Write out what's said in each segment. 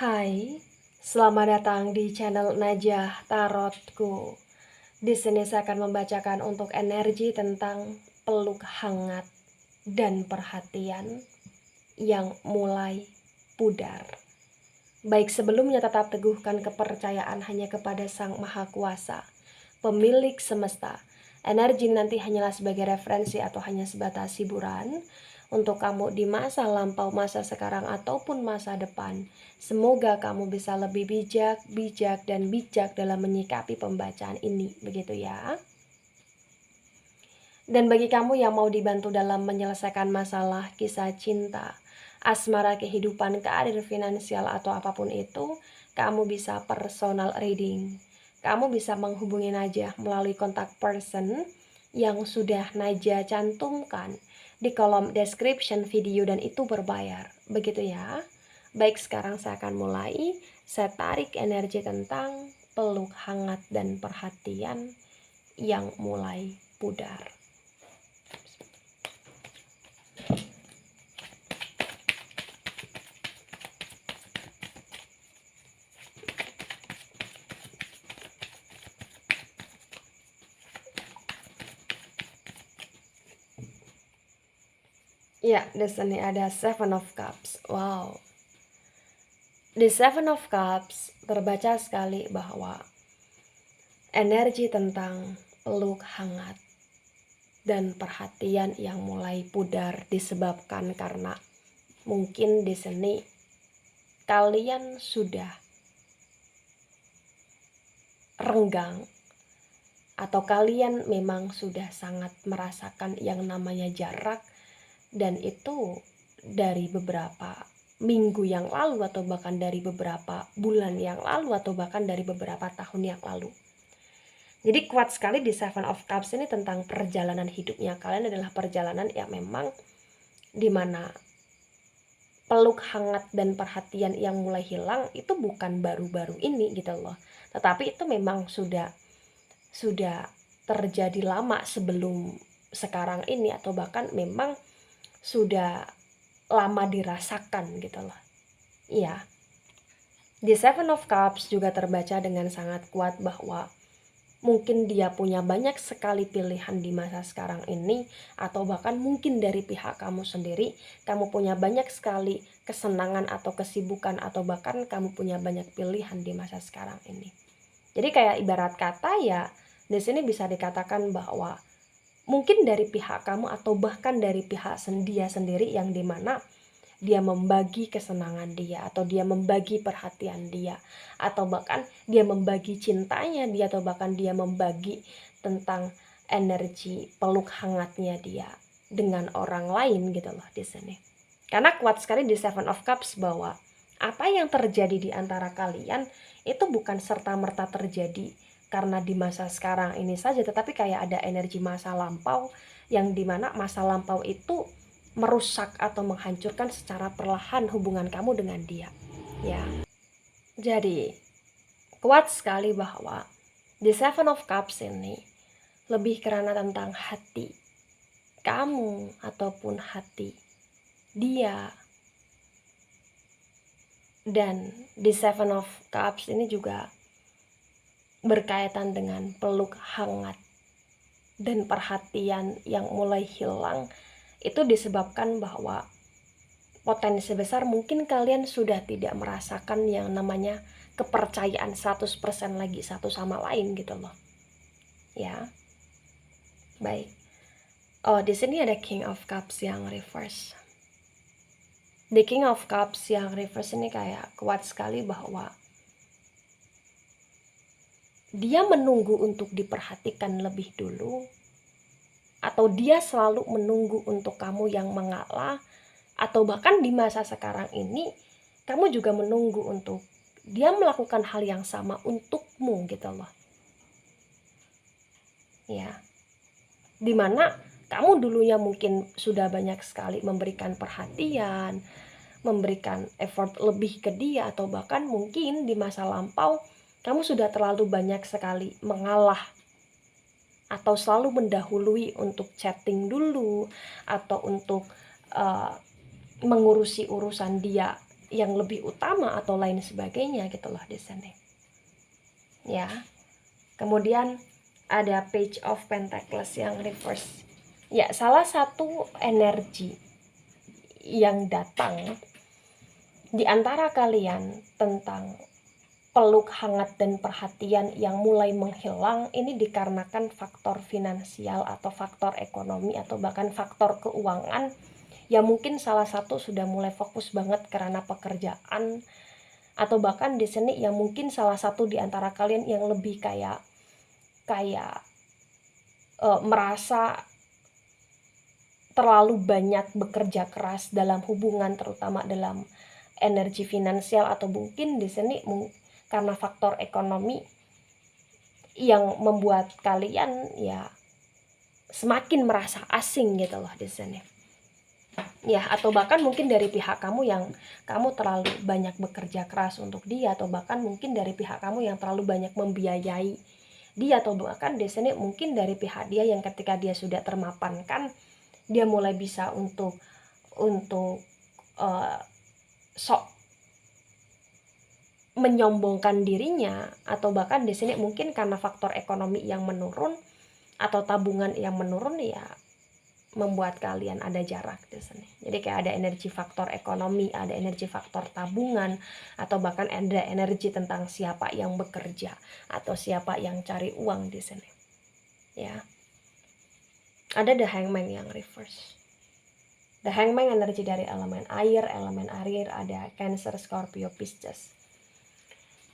Hai, selamat datang di channel Najah Tarotku. Di sini saya akan membacakan untuk energi tentang peluk hangat dan perhatian yang mulai pudar. Baik, sebelumnya tetap teguhkan kepercayaan hanya kepada Sang Maha Kuasa, pemilik semesta. Energi nanti hanyalah sebagai referensi atau hanya sebatas hiburan untuk kamu di masa lampau, masa sekarang, ataupun masa depan. Semoga kamu bisa lebih bijak dalam menyikapi pembacaan ini, begitu ya. Dan bagi kamu yang mau dibantu dalam menyelesaikan masalah kisah cinta, asmara, kehidupan, karir, finansial, atau apapun itu, kamu bisa personal reading. Kamu bisa menghubungi Najah melalui kontak person yang sudah Najah cantumkan di kolom description video, dan itu berbayar. Begitu ya. Baik, sekarang saya akan mulai. Saya tarik energi tentang peluk hangat dan perhatian yang mulai pudar. Ya, di sini ada Seven of Cups. Wow. Di Seven of Cups terbaca sekali bahwa energi tentang peluk hangat dan perhatian yang mulai pudar disebabkan karena mungkin di sini kalian sudah renggang atau kalian memang sudah sangat merasakan yang namanya jarak, dan itu dari beberapa minggu yang lalu atau bahkan dari beberapa bulan yang lalu atau bahkan dari beberapa tahun yang lalu. Jadi kuat sekali di Seven of Cups ini tentang perjalanan hidupnya kalian adalah perjalanan yang memang dimana peluk hangat dan perhatian yang mulai hilang itu bukan baru-baru ini gitu loh, tetapi itu memang sudah terjadi lama sebelum sekarang ini, atau bahkan memang sudah lama dirasakan gitu loh. Iya. Di Seven of Cups juga terbaca dengan sangat kuat bahwa mungkin dia punya banyak sekali pilihan di masa sekarang ini, atau bahkan mungkin dari pihak kamu sendiri, kamu punya banyak sekali kesenangan atau kesibukan, atau bahkan kamu punya banyak pilihan di masa sekarang ini. Jadi kayak ibarat kata ya, di sini bisa dikatakan bahwa mungkin dari pihak kamu atau bahkan dari pihak dia sendiri yang dimana dia membagi kesenangan dia, atau dia membagi perhatian dia, atau bahkan dia membagi cintanya dia, atau bahkan dia membagi tentang energi peluk hangatnya dia dengan orang lain gitu loh di sini. Karena kuat sekali di Seven of Cups bahwa apa yang terjadi di antara kalian itu bukan serta-merta terjadi karena di masa sekarang ini saja, tetapi kayak ada energi masa lampau yang dimana masa lampau itu merusak atau menghancurkan secara perlahan hubungan kamu dengan dia ya. Jadi kuat sekali bahwa di Seven of Cups ini lebih karena tentang hati kamu ataupun hati dia. Dan di Seven of Cups ini juga berkaitan dengan peluk hangat dan perhatian yang mulai hilang. Itu disebabkan bahwa potensi besar mungkin kalian sudah tidak merasakan yang namanya kepercayaan 100% lagi satu sama lain gitu loh. Ya. Baik. Oh, di sini ada King of Cups yang reverse. The King of Cups yang reverse ini kayak kuat sekali bahwa dia menunggu untuk diperhatikan lebih dulu, atau dia selalu menunggu untuk kamu yang mengalah, atau bahkan di masa sekarang ini kamu juga menunggu untuk dia melakukan hal yang sama untukmu gitu loh. Ya. Dimana kamu dulunya mungkin sudah banyak sekali memberikan perhatian, memberikan effort lebih ke dia, atau bahkan mungkin di masa lampau kamu sudah terlalu banyak sekali mengalah atau selalu mendahului untuk chatting dulu, atau untuk mengurusi urusan dia yang lebih utama atau lain sebagainya gitu loh di sini. Ya. Kemudian ada Page of Pentacles yang reverse. Ya, salah satu energi yang datang di antara kalian tentang peluk hangat dan perhatian yang mulai menghilang ini dikarenakan faktor finansial atau faktor ekonomi atau bahkan faktor keuangan. Ya mungkin salah satu sudah mulai fokus banget karena pekerjaan, atau bahkan di sini yang mungkin salah satu di antara kalian yang lebih kayak merasa terlalu banyak bekerja keras dalam hubungan, terutama dalam energi finansial, atau mungkin di sini karena faktor ekonomi yang membuat kalian ya semakin merasa asing gitu loh di sini. Ya, atau bahkan mungkin dari pihak kamu yang kamu terlalu banyak bekerja keras untuk dia, atau bahkan mungkin dari pihak kamu yang terlalu banyak membiayai dia, atau bahkan di sini mungkin dari pihak dia yang ketika dia sudah termapankan dia mulai bisa untuk sok menyombongkan dirinya, atau bahkan di sini mungkin karena faktor ekonomi yang menurun atau tabungan yang menurun ya membuat kalian ada jarak di sini. Jadi kayak ada energi faktor ekonomi, ada energi faktor tabungan, atau bahkan ada energi tentang siapa yang bekerja atau siapa yang cari uang di sini. Ya. Ada The Hangman yang reverse. The Hangman energi dari elemen air, ada Cancer, Scorpio, Pisces.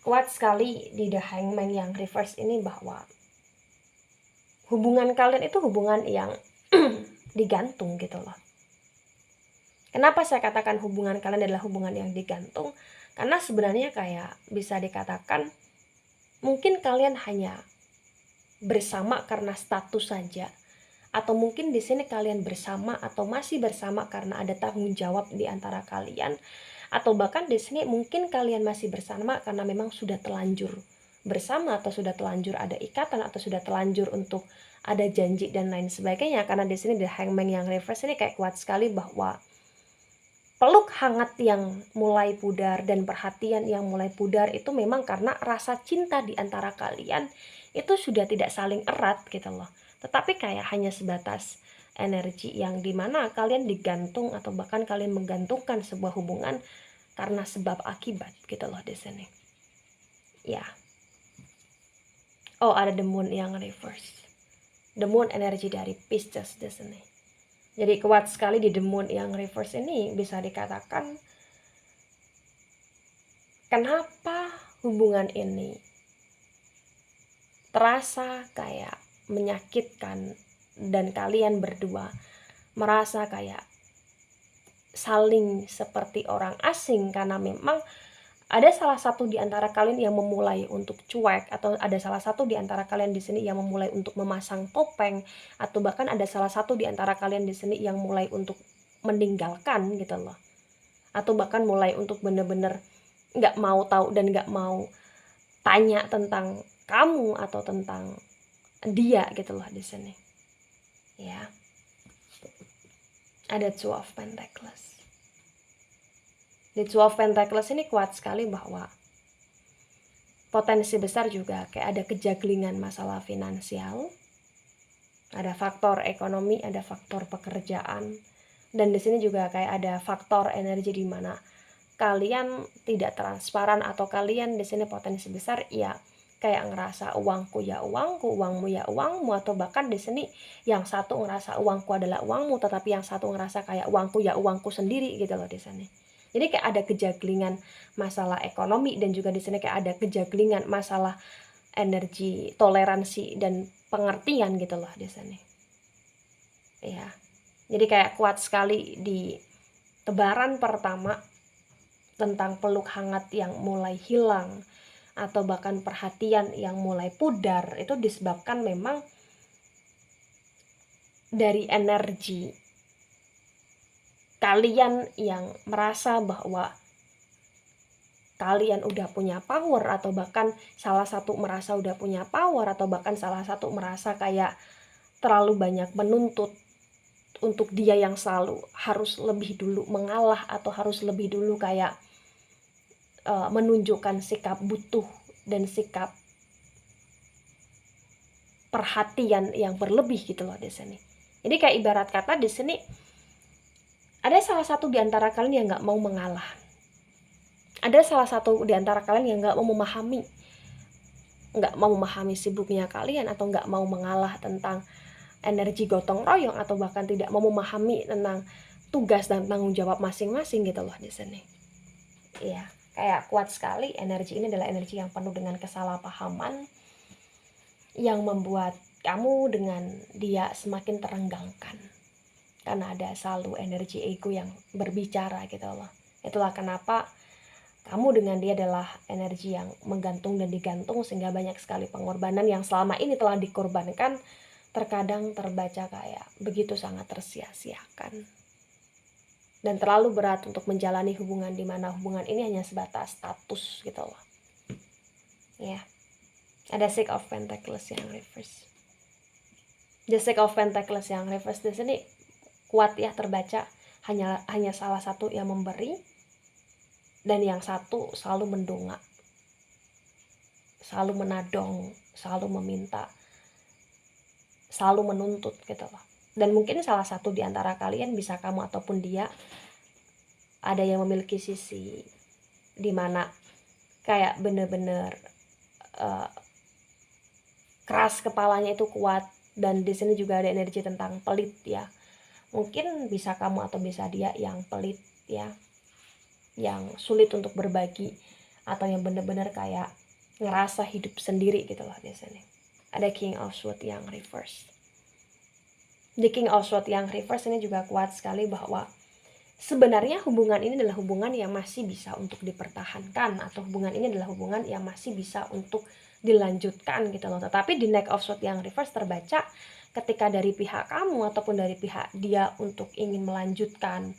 Kuat sekali di The Hangman yang reverse ini bahwa hubungan kalian itu hubungan yang digantung gitu loh. Kenapa saya katakan hubungan kalian adalah hubungan yang digantung? Karena sebenarnya kayak bisa dikatakan mungkin kalian hanya bersama karena status saja, atau mungkin di sini kalian bersama atau masih bersama karena ada tanggung jawab di antara kalian, atau bahkan di sini mungkin kalian masih bersama karena memang sudah telanjur bersama, atau sudah telanjur ada ikatan, atau sudah telanjur untuk ada janji dan lain sebagainya. Karena di sini The Hangman yang reverse ini kayak kuat sekali bahwa peluk hangat yang mulai pudar dan perhatian yang mulai pudar itu memang karena rasa cinta di antara kalian itu sudah tidak saling erat gitu loh. Tetapi kayak hanya sebatas energi yang dimana kalian digantung, atau bahkan kalian menggantungkan sebuah hubungan karena sebab akibat gitu loh di sini. Ya. Oh, ada The Moon yang reverse. The Moon energi dari Pisces di sini. Jadi kuat sekali di The Moon yang reverse ini, bisa dikatakan kenapa hubungan ini terasa kayak menyakitkan dan kalian berdua merasa kayak saling seperti orang asing, karena memang ada salah satu di antara kalian yang memulai untuk cuek, atau ada salah satu di antara kalian di sini yang memulai untuk memasang topeng, atau bahkan ada salah satu di antara kalian di sini yang mulai untuk meninggalkan gitu loh, atau bahkan mulai untuk bener-bener nggak mau tahu dan nggak mau tanya tentang kamu atau tentang dia gitu loh di sini. Ya, ada Two of Pentacles. Di Two of Pentacles ini kuat sekali bahwa potensi besar juga kayak ada kejaglingan masalah finansial, ada faktor ekonomi, ada faktor pekerjaan, dan di sini juga kayak ada faktor energi di mana kalian tidak transparan, atau kalian di sini potensi besar ya kayak ngerasa uangku ya uangku, uangmu ya uangmu, atau bahkan di sini yang satu ngerasa uangku adalah uangmu, tetapi yang satu ngerasa kayak uangku ya uangku sendiri gitu loh di sini. Jadi kayak ada kejaglingan masalah ekonomi, dan juga di sini kayak ada kejaglingan masalah energi toleransi dan pengertian gitu loh di sini. Ya. Jadi kayak kuat sekali di tebaran pertama tentang peluk hangat yang mulai hilang, atau bahkan perhatian yang mulai pudar, itu disebabkan memang dari energi kalian yang merasa bahwa kalian udah punya power, atau bahkan salah satu merasa udah punya power, atau bahkan salah satu merasa kayak terlalu banyak menuntut untuk dia yang selalu harus lebih dulu mengalah, atau harus lebih dulu kayak menunjukkan sikap butuh dan sikap perhatian yang berlebih gitu loh di sini. Jadi kayak ibarat kata di sini ada salah satu di antara kalian yang nggak mau mengalah. Ada salah satu di antara kalian yang nggak mau memahami sibuknya kalian, atau nggak mau mengalah tentang energi gotong royong, atau bahkan tidak mau memahami tentang tugas dan tanggung jawab masing-masing gitu loh di sini. Iya, kayak kuat sekali energi ini adalah energi yang penuh dengan kesalahpahaman yang membuat kamu dengan dia semakin terenggangkan. Karena ada selalu energi ego yang berbicara gitu loh. Itulah kenapa kamu dengan dia adalah energi yang menggantung dan digantung, sehingga banyak sekali pengorbanan yang selama ini telah dikorbankan terkadang terbaca kayak begitu sangat tersia-siakan. Dan terlalu berat untuk menjalani hubungan di mana hubungan ini hanya sebatas status gitu loh. Ya. Ada Six of Pentacles yang reverse. The Six of Pentacles yang reverse di sini kuat ya terbaca, hanya salah satu yang memberi dan yang satu selalu mendongak, selalu menadong, selalu meminta, selalu menuntut gitu loh. Dan mungkin salah satu di antara kalian, bisa kamu ataupun dia, ada yang memiliki sisi dimana kayak bener-bener keras kepalanya itu kuat, dan di sini juga ada energi tentang pelit ya. Mungkin bisa kamu atau bisa dia yang pelit ya, yang sulit untuk berbagi, atau yang bener-bener kayak ngerasa hidup sendiri gitu loh di sini. Ada King of Swords yang reverse. The King of Swords yang reverse ini juga kuat sekali bahwa sebenarnya hubungan ini adalah hubungan yang masih bisa untuk dipertahankan, atau hubungan ini adalah hubungan yang masih bisa untuk dilanjutkan gitu loh. Tetapi di Knight of Swords yang reverse terbaca ketika dari pihak kamu ataupun dari pihak dia untuk ingin melanjutkan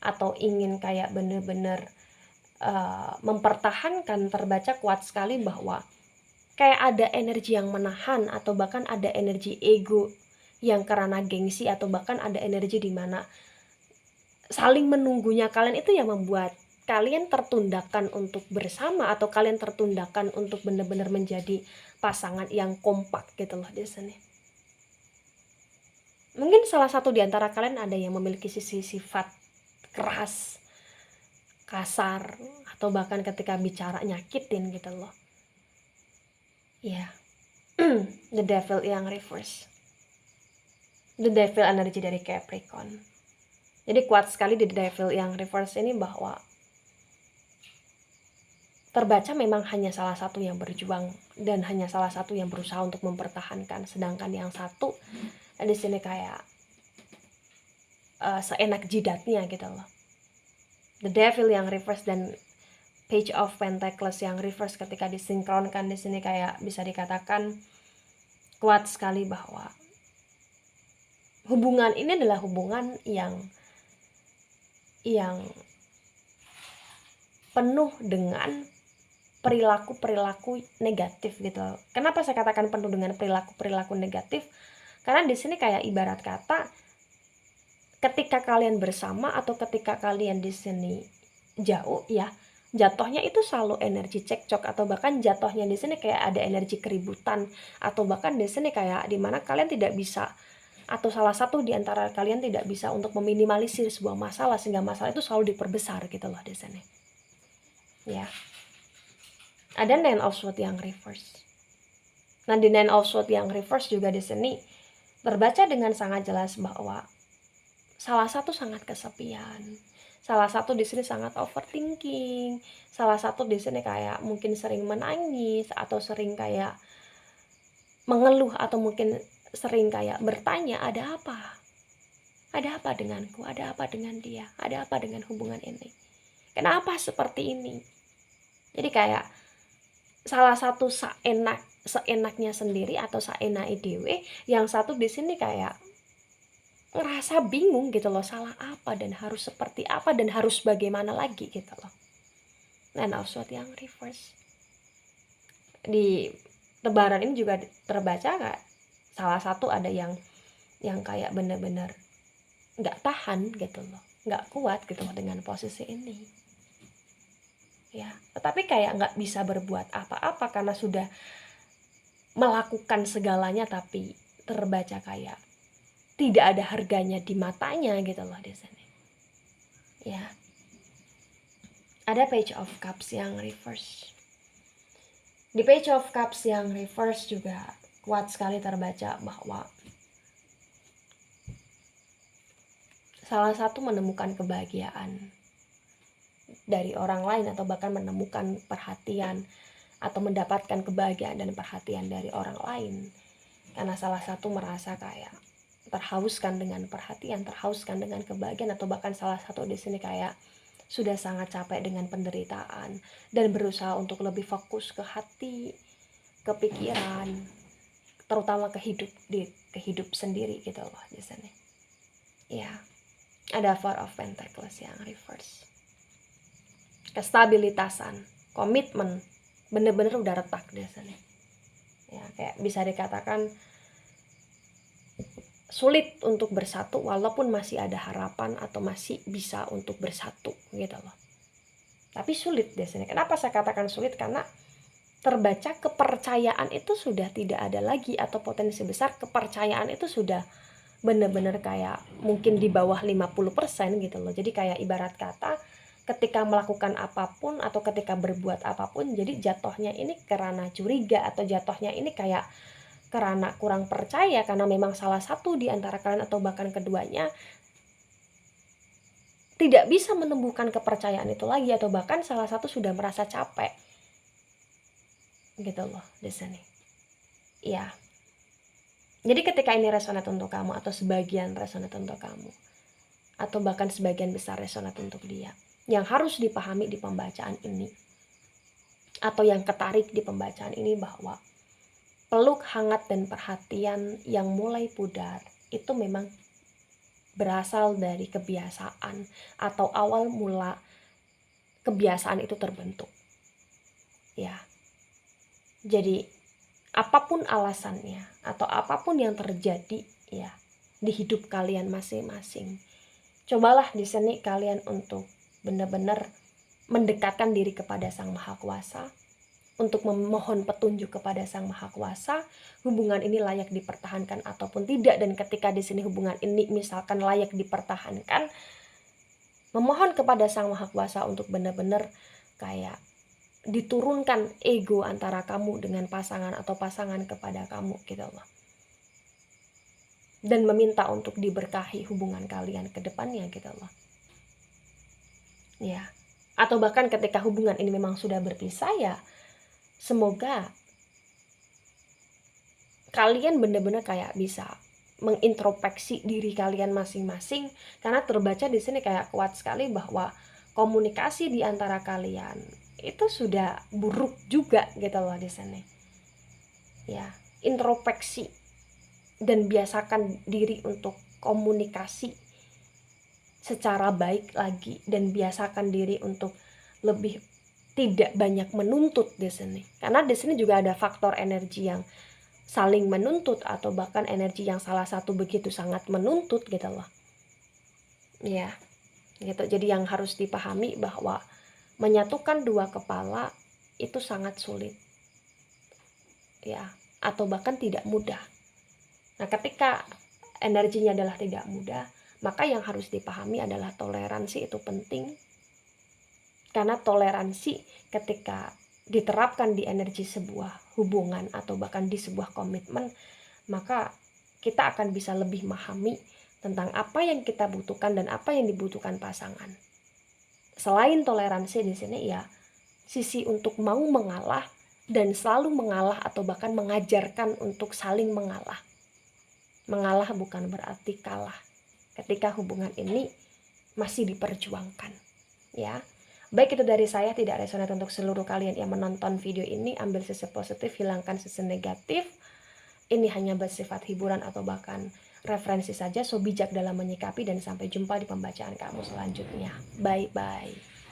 atau ingin kayak bener-bener mempertahankan, terbaca kuat sekali bahwa kayak ada energi yang menahan, atau bahkan ada energi ego yang karena gengsi, atau bahkan ada energi di mana saling menunggunya kalian itu yang membuat kalian tertundakan untuk bersama, atau kalian tertundakan untuk benar-benar menjadi pasangan yang kompak gitu loh di sini. Mungkin salah satu di antara kalian ada yang memiliki sisi sifat keras, kasar, atau bahkan ketika bicara nyakitin gitu loh. Ya. Yeah. The Devil yang reverse. The Devil energi dari Capricorn. Jadi kuat sekali di The Devil yang reverse ini bahwa terbaca memang hanya salah satu yang berjuang dan hanya salah satu yang berusaha untuk mempertahankan, sedangkan yang satu di sini kayak seenak jidatnya gitu loh. The Devil yang reverse dan Page of Pentacles yang reverse ketika disinkronkan di sini kayak bisa dikatakan kuat sekali bahwa hubungan ini adalah hubungan yang penuh dengan perilaku-perilaku negatif gitu. Kenapa saya katakan penuh dengan perilaku-perilaku negatif? Karena di sini kayak ibarat kata ketika kalian bersama atau ketika kalian di sini jauh ya, jatuhnya itu selalu energi cekcok, atau bahkan jatuhnya di sini kayak ada energi keributan, atau bahkan di sini kayak dimana kalian tidak bisa, atau salah satu di antara kalian tidak bisa untuk meminimalisir sebuah masalah, sehingga masalah itu selalu diperbesar gitu loh di sini. Ya. Ada Nine of Swords yang reverse. Nah, di Nine of Swords yang reverse juga di sini terbaca dengan sangat jelas bahwa salah satu sangat kesepian. Salah satu di sini sangat overthinking. Salah satu di sini kayak mungkin sering menangis, atau sering kayak mengeluh, atau mungkin sering kayak bertanya, ada apa? Ada apa denganku? Ada apa dengan dia? Ada apa dengan hubungan ini? Kenapa seperti ini? Jadi kayak salah satu seenaknya sendiri atau saenake dhewe, yang satu di sini kayak ngerasa bingung gitu loh, salah apa dan harus seperti apa dan harus bagaimana lagi gitu loh. Nine of Swords yang reverse. Di tebaran ini juga terbaca gak? Salah satu ada yang kayak bener-bener gak tahan gitu loh, gak kuat gitu loh dengan posisi ini. ya. Tetapi kayak nggak bisa berbuat apa-apa karena sudah melakukan segalanya, tapi terbaca kayak tidak ada harganya di matanya gitu loh di sini. Ya. Ada Page of Cups yang reverse. Di Page of Cups yang reverse juga kuat sekali terbaca bahwa salah satu menemukan kebahagiaan dari orang lain atau bahkan menemukan perhatian atau mendapatkan kebahagiaan dan perhatian dari orang lain karena salah satu merasa kayak terhauskan dengan perhatian, terhauskan dengan kebahagiaan, atau bahkan salah satu di sini kayak sudah sangat capek dengan penderitaan dan berusaha untuk lebih fokus ke hati, ke pikiran, terutama ke hidup sendiri gitu loh di sini. Ya, ada Four of Pentacles yang reverse. Kestabilitasan, komitmen, bener-bener udah retak di sini. Ya, kayak bisa dikatakan sulit untuk bersatu walaupun masih ada harapan atau masih bisa untuk bersatu gitu loh. Tapi sulit di sini. Kenapa saya katakan sulit? Karena terbaca kepercayaan itu sudah tidak ada lagi, atau potensi besar kepercayaan itu sudah bener-bener kayak mungkin di bawah 50% gitu loh. Jadi kayak ibarat kata ketika melakukan apapun atau ketika berbuat apapun, jadi jatuhnya ini karena curiga atau jatuhnya ini kayak karena kurang percaya, karena memang salah satu di antara kalian atau bahkan keduanya tidak bisa menumbuhkan kepercayaan itu lagi, atau bahkan salah satu sudah merasa capek gitu loh di sini. Ya. Jadi ketika ini resonate untuk kamu atau sebagian resonate untuk kamu atau bahkan sebagian besar resonate untuk dia, yang harus dipahami di pembacaan ini atau yang ketarik di pembacaan ini bahwa peluk hangat dan perhatian yang mulai pudar itu memang berasal dari kebiasaan atau awal mula kebiasaan itu terbentuk. Ya. Jadi apapun alasannya atau apapun yang terjadi ya di hidup kalian masing-masing, cobalah di sini kalian untuk benar-benar mendekatkan diri kepada Sang Maha Kuasa, untuk memohon petunjuk kepada Sang Maha Kuasa, hubungan ini layak dipertahankan ataupun tidak. Dan ketika di sini hubungan ini misalkan layak dipertahankan, memohon kepada Sang Maha Kuasa untuk benar-benar kayak diturunkan ego antara kamu dengan pasangan atau pasangan kepada kamu gitu loh. Dan meminta untuk diberkahi hubungan kalian ke depannya gitu loh. Ya. Atau bahkan ketika hubungan ini memang sudah berpisah ya, semoga kalian benar-benar kayak bisa mengintrospeksi diri kalian masing-masing, karena terbaca di sini kayak kuat sekali bahwa komunikasi di antara kalian itu sudah buruk juga gitu loh di sini. Ya, introspeksi dan biasakan diri untuk komunikasi secara baik lagi, dan biasakan diri untuk lebih tidak banyak menuntut di sini. Karena di sini juga ada faktor energi yang saling menuntut atau bahkan energi yang salah satu begitu sangat menuntut gitu loh. Ya, gitu. Jadi yang harus dipahami bahwa menyatukan dua kepala itu sangat sulit. Ya, atau bahkan tidak mudah. Nah, ketika energinya adalah tidak mudah, maka yang harus dipahami adalah toleransi itu penting. Karena toleransi ketika diterapkan di energi sebuah hubungan atau bahkan di sebuah komitmen, maka kita akan bisa lebih memahami tentang apa yang kita butuhkan dan apa yang dibutuhkan pasangan. Selain toleransi di sini ya sisi untuk mau mengalah dan selalu mengalah atau bahkan mengajarkan untuk saling mengalah. Mengalah bukan berarti kalah ketika hubungan ini masih diperjuangkan, ya. Baik, itu dari saya, tidak resonate untuk seluruh kalian yang menonton video ini. Ambil sisi positif, hilangkan sisi negatif. Ini hanya bersifat hiburan atau bahkan referensi saja. So bijak dalam menyikapi, dan sampai jumpa di pembacaan kamu selanjutnya. Bye-bye.